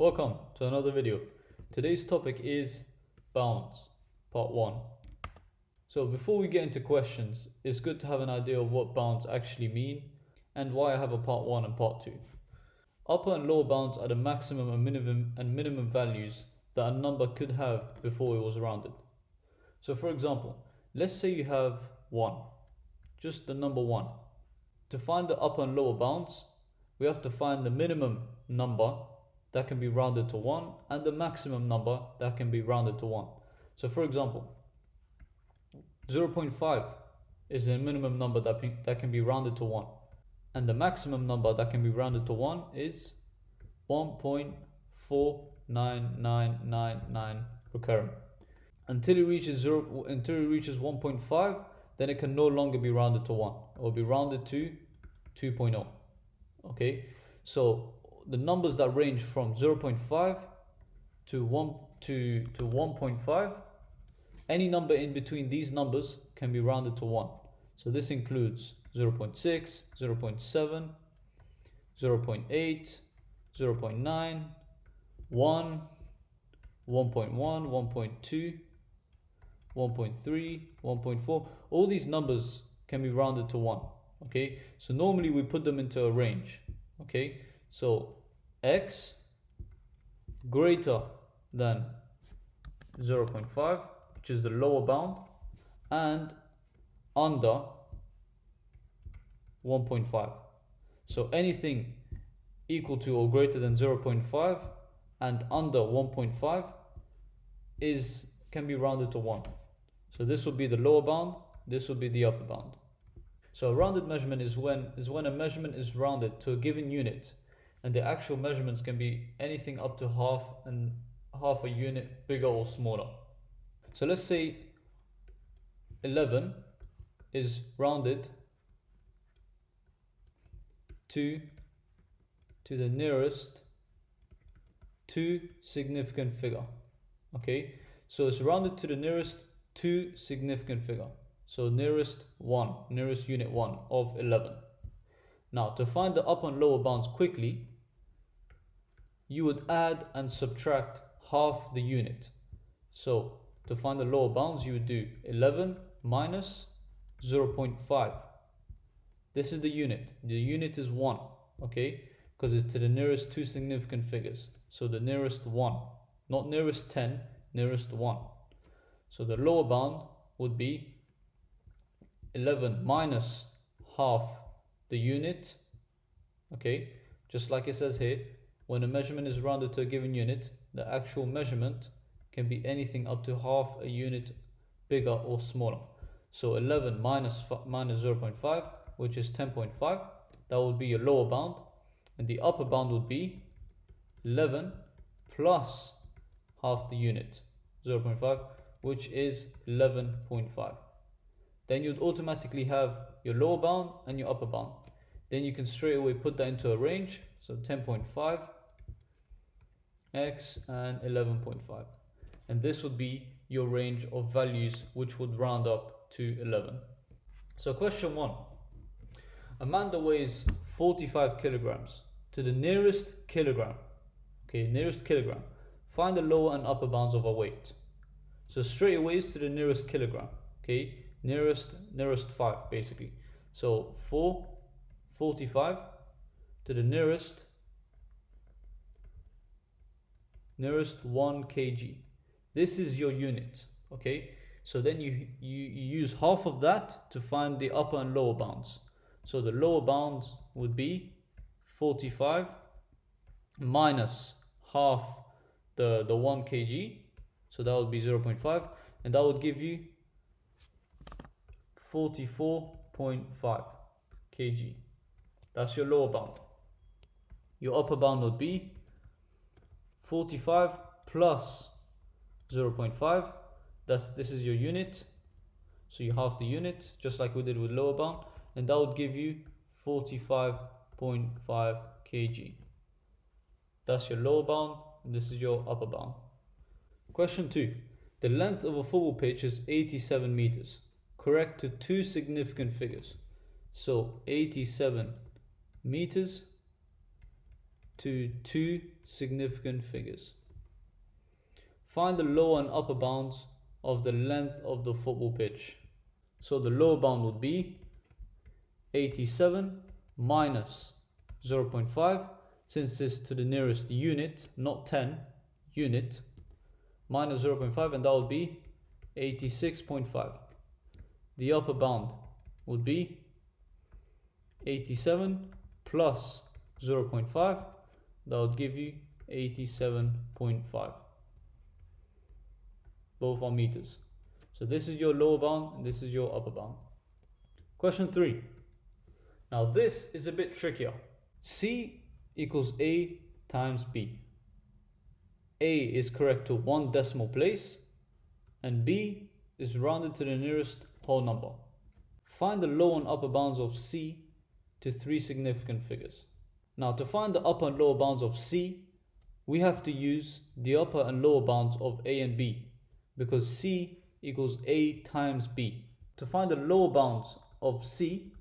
Welcome to another video. Today's topic is bounds, part 1. So before we get into questions, it's good to have an idea of what bounds actually mean and why I have a part 1 and part 2. Upper and lower bounds are the maximum and minimum values that a number could have before it was rounded. So for example, let's say you have 1, just the number 1. To find the upper and lower bounds, we have to find the minimum number that can be rounded to 1 and the maximum number that can be rounded to 1. So for example, 0.5 is the minimum number that can be rounded to 1, and the maximum number that can be rounded to 1 is 1.49999 recurrent. Until it reaches 1.5, then it can no longer be rounded to 1. It will be rounded to 2.0. Okay, so the numbers that range from 0.5 to 1.5, any number in between these numbers can be rounded to 1. So this includes 0.6, 0.7, 0.8, 0.9, 1, 1.1, 1.2, 1.3, 1.4. All these numbers can be rounded to 1. Okay, so normally we put them into a range. Okay, so x greater than 0.5, which is the lower bound, and under 1.5. So anything equal to or greater than 0.5 and under 1.5 can be rounded to 1. So this will be the lower bound, this will be the upper bound. So a rounded measurement is when a measurement is rounded to a given unit, and the actual measurements can be anything up to half a unit bigger or smaller. So let's say 11 is rounded to the nearest 2 significant figure. Okay, so it's rounded to the nearest 2 significant figure. So nearest unit 1 of 11. Now to find the upper and lower bounds quickly, you would add and subtract half the unit. So to find the lower bounds, you would do 11 minus 0.5. This is the unit. The unit is 1, okay? Because it's to the nearest 2 significant figures. So the nearest 1, not nearest 10, nearest 1. So the lower bound would be 11 minus half the unit. Okay, just like it says here, when a measurement is rounded to a given unit, the actual measurement can be anything up to half a unit bigger or smaller. So 11 minus 0.5, which is 10.5, that would be your lower bound, and the upper bound would be 11 plus half the unit, 0.5, which is 11.5. Then you'd automatically have your lower bound and your upper bound. Then you can straight away put that into a range. So 10.5 x and 11.5. And this would be your range of values which would round up to 11. So question 1. Amanda weighs 45 kilograms. To the nearest kilogram. Okay, nearest kilogram. Find the lower and upper bounds of her weight. So straight away is to the nearest kilogram. Okay, nearest 5 basically. So 45 to the nearest 1 kg. This is your unit. Okay, so then you use half of that to find the upper and lower bounds. So the lower bounds would be 45 minus half the 1 kg. So that would be 0.5, and that would give you 44.5 kg. That's your lower bound. Your upper bound would be 45 plus 0.5. This is your unit. So you halve the unit, just like we did with lower bound, and that would give you 45.5 kg. That's your lower bound, and this is your upper bound. Question 2. The length of a football pitch is 87 meters. Correct to 2 significant figures. So 87 meters to two significant figures. Find the lower and upper bounds of the length of the football pitch. So the lower bound would be 87 minus 0.5, since it's to the nearest unit, not 10, unit, minus 0.5, and that would be 86.5. The upper bound would be 87 plus 0.5, that would give you 87.5. Both are meters. So this is your lower bound and this is your upper bound. Question 3. Now this is a bit trickier. C equals A times B. A is correct to one decimal place and B is rounded to the nearest whole number. Find the lower and upper bounds of C to three significant figures. Now to find the upper and lower bounds of C, we have to use the upper and lower bounds of A and B, because C equals A times B. To find the lower bounds of C,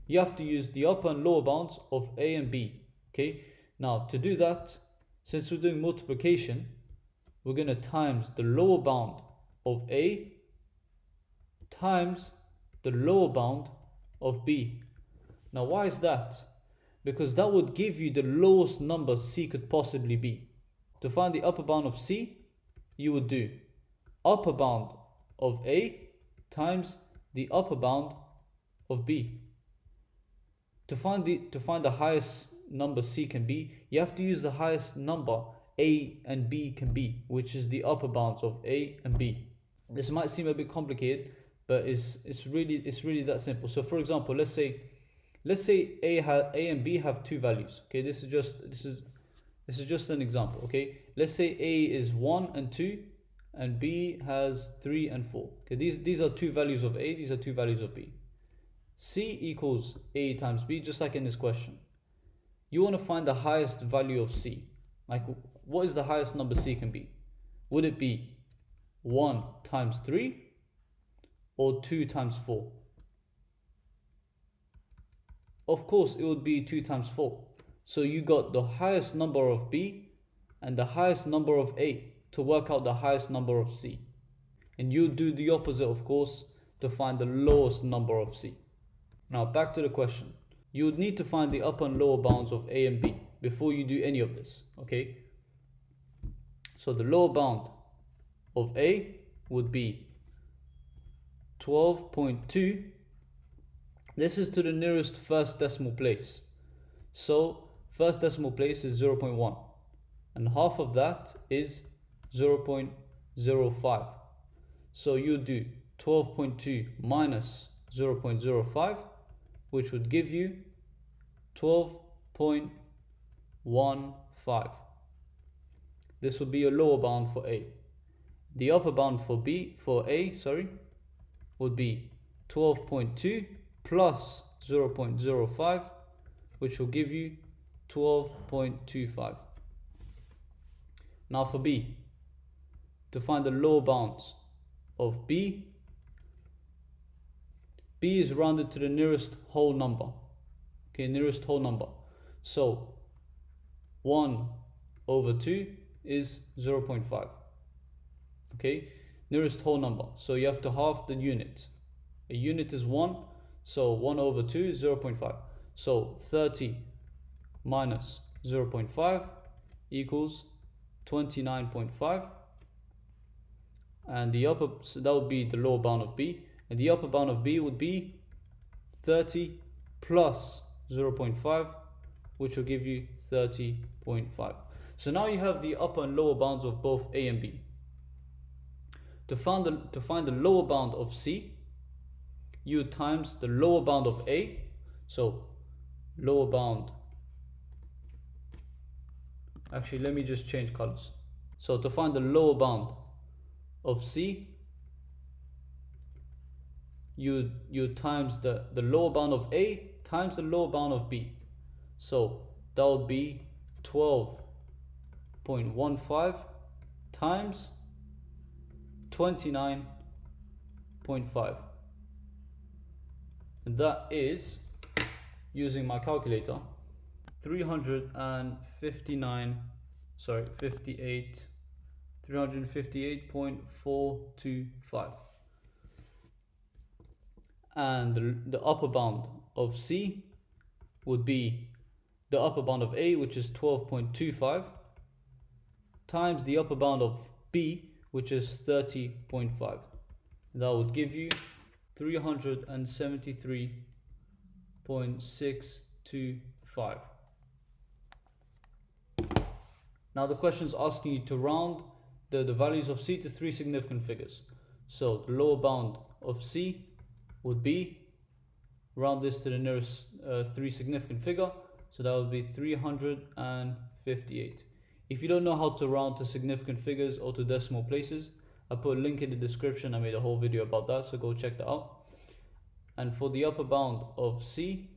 you have to use the upper and lower bounds of A and B. Okay, now to do that, since we're doing multiplication, we're going to times the lower bound of A times the lower bound of B. Now why is that? Because that would give you the lowest number C could possibly be. To find the upper bound of C, you would do upper bound of A times the upper bound of B. To find the highest number C can be, you have to use the highest number A and B can be, which is the upper bounds of A and B. This might seem a bit complicated, but it's really that simple. So for example, let's say A and B have two values. Okay, this is just an example. Okay, let's say A is 1 and 2 and B has 3 and 4. Okay, these are two values of A, these are two values of B. C equals A times B, just like in this question. You want to find the highest value of C. Like, what is the highest number C can be? Would it be 1 times 3 or 2 times 4? Of course, it would be 2 times 4. So you got the highest number of B and the highest number of A to work out the highest number of C. And you do the opposite, of course, to find the lowest number of C. Now back to the question. You would need to find the upper and lower bounds of A and B before you do any of this, okay? So the lower bound of A would be 12.2. This is to the nearest first decimal place. So first decimal place is 0.1 and half of that is 0.05. So you do 12.2 minus 0.05, which would give you 12.15. This would be a lower bound for A. The upper bound for A, would be 12.2 plus 0.05, which will give you 12.25. Now for B, to find the lower bounds of B is rounded to the nearest whole number. Okay, nearest whole number. So 1 over 2 is 0.5. Okay, nearest whole number. So you have to halve the unit. A unit is 1, so 1 over 2 is 0.5. So 30 minus 0.5 equals 29.5. And so that would be the lower bound of B. And the upper bound of B would be 30 plus 0.5, which will give you 30.5. So now you have the upper and lower bounds of both A and B. To find the lower bound of C, you times the lower bound of A. So lower bound. Actually, let me just change colors. So to find the lower bound of C, you times the lower bound of A times the lower bound of B. So that would be 12.15 times 29.5. And that is, using my calculator, 358.425. And the upper bound of C would be the upper bound of A, which is 12.25, times the upper bound of B, which is 30.5. That would give you 373.625. Now the question is asking you to round the values of C to three significant figures. So the lower bound of C would be, round this to the nearest three significant figure, so that would be 358. If you don't know how to round to significant figures or to decimal places, I put a link in the description. I made a whole video about that, so go check that out. And for the upper bound of C,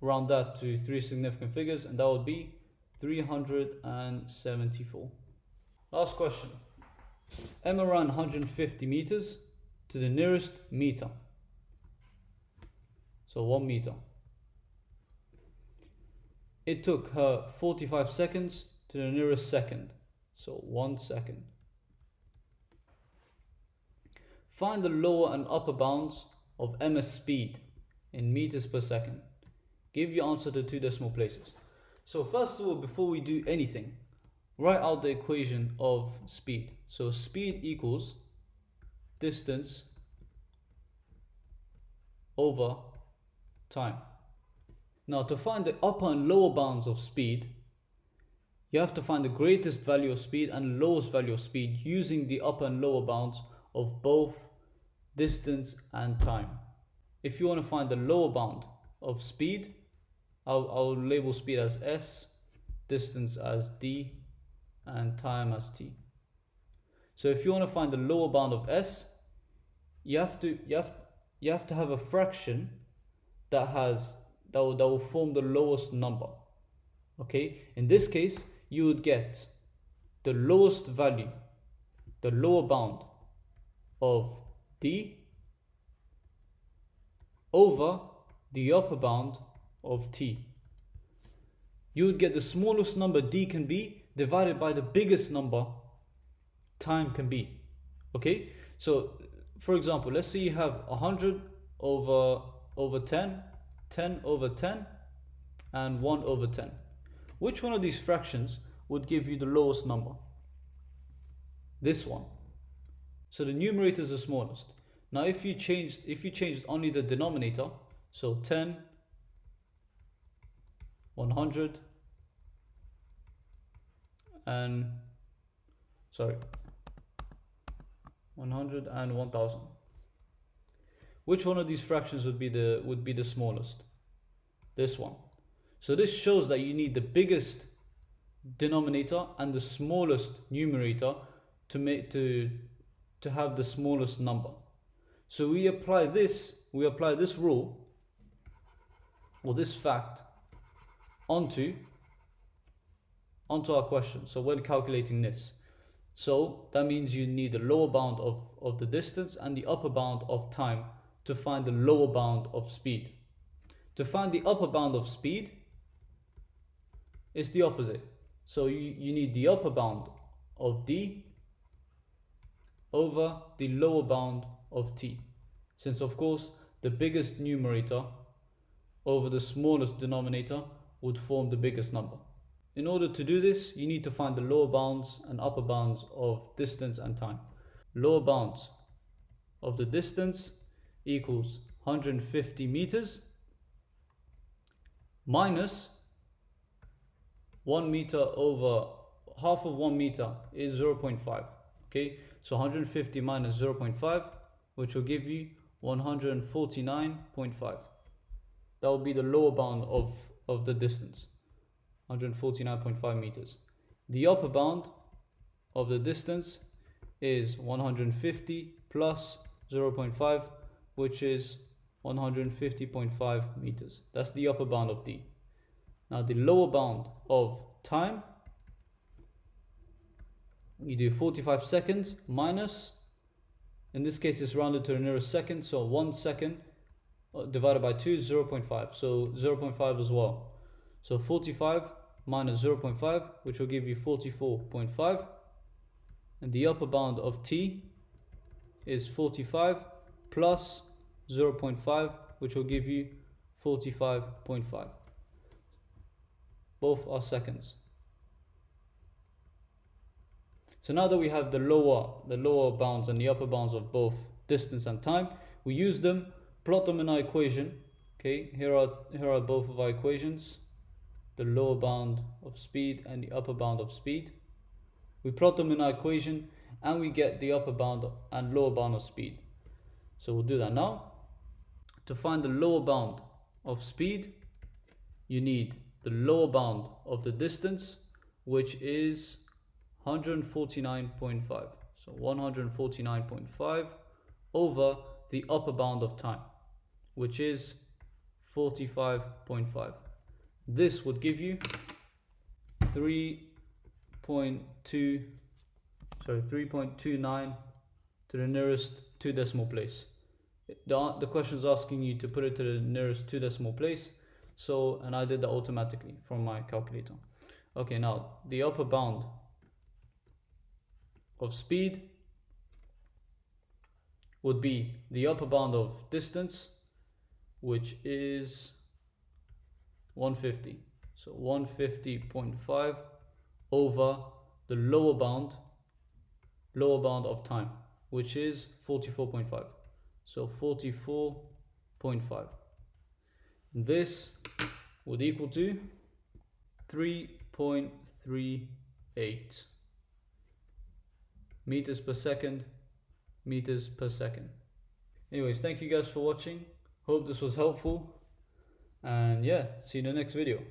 round that to three significant figures, and that would be 374. Last question. Emma ran 150 meters to the nearest meter. So 1 meter. It took her 45 seconds to the nearest second. So 1 second. Find the lower and upper bounds of Emma's speed in meters per second. Give your answer to two decimal places. So first of all, before we do anything, write out the equation of speed. So speed equals distance over time. Now to find the upper and lower bounds of speed, you have to find the greatest value of speed and lowest value of speed using the upper and lower bounds of both distance and time. If you want to find the lower bound of speed, I'll label speed as S, distance as D, and time as T. So if you want to find the lower bound of S, you have to have a fraction that will form the lowest number. Okay, in this case, you would get the lowest value, the lower bound of D over the upper bound of T. You would get the smallest number D can be divided by the biggest number time can be. Okay, so for example, let's say you have 100 over 10, 10 over 10, and 1 over 10. Which one of these fractions would give you the lowest number? This one. So the numerator is the smallest. Now if you changed only the denominator, so 10, 100, and 100 and 1000. Which one of these fractions would be the smallest? This one. So this shows that you need the biggest denominator and the smallest numerator to have the smallest number. So we apply this rule or this fact onto our question. So when calculating this, so that means you need the lower bound of the distance and the upper bound of time to find the lower bound of speed. To find the upper bound of speed, it's the opposite. So you need the upper bound of D over the lower bound of T, since of course the biggest numerator over the smallest denominator would form the biggest number. In order to do this, you need to find the lower bounds and upper bounds of distance and time. Lower bounds of the distance equals 150 meters minus 1 meter over half of 1 meter is 0.5. Okay, so 150 minus 0.5, which will give you 149.5. That will be the lower bound of the distance, 149.5 meters. The upper bound of the distance is 150 plus 0.5, which is 150.5 meters. That's the upper bound of D. Now the lower bound of time, you do 45 seconds minus, in this case it's rounded to the nearest second, so 1 second divided by 2 is 0.5, so 0.5 as well. So 45 minus 0.5, which will give you 44.5. And the upper bound of t is 45 plus 0.5, which will give you 45.5. Both are seconds. So now that we have the lower bounds and the upper bounds of both distance and time, we use them, plot them in our equation. Okay, here are both of our equations, the lower bound of speed and the upper bound of speed. We plot them in our equation and we get the upper bound and lower bound of speed. So we'll do that now. To find the lower bound of speed, you need the lower bound of the distance, which is 149.5. So 149.5 over the upper bound of time, which is 45.5. This would give you 3.29 to the nearest 2 decimal place. The question is asking you to put it to the nearest 2 decimal place. So, and I did that automatically from my calculator. Okay, now the upper bound of speed would be the upper bound of distance, which is 150. So 150.5 over the lower bound of time, which is 44.5. So 44.5. This would equal to 3.38 meters per second. Anyways, thank you guys for watching. Hope this was helpful. And yeah, see you in the next video.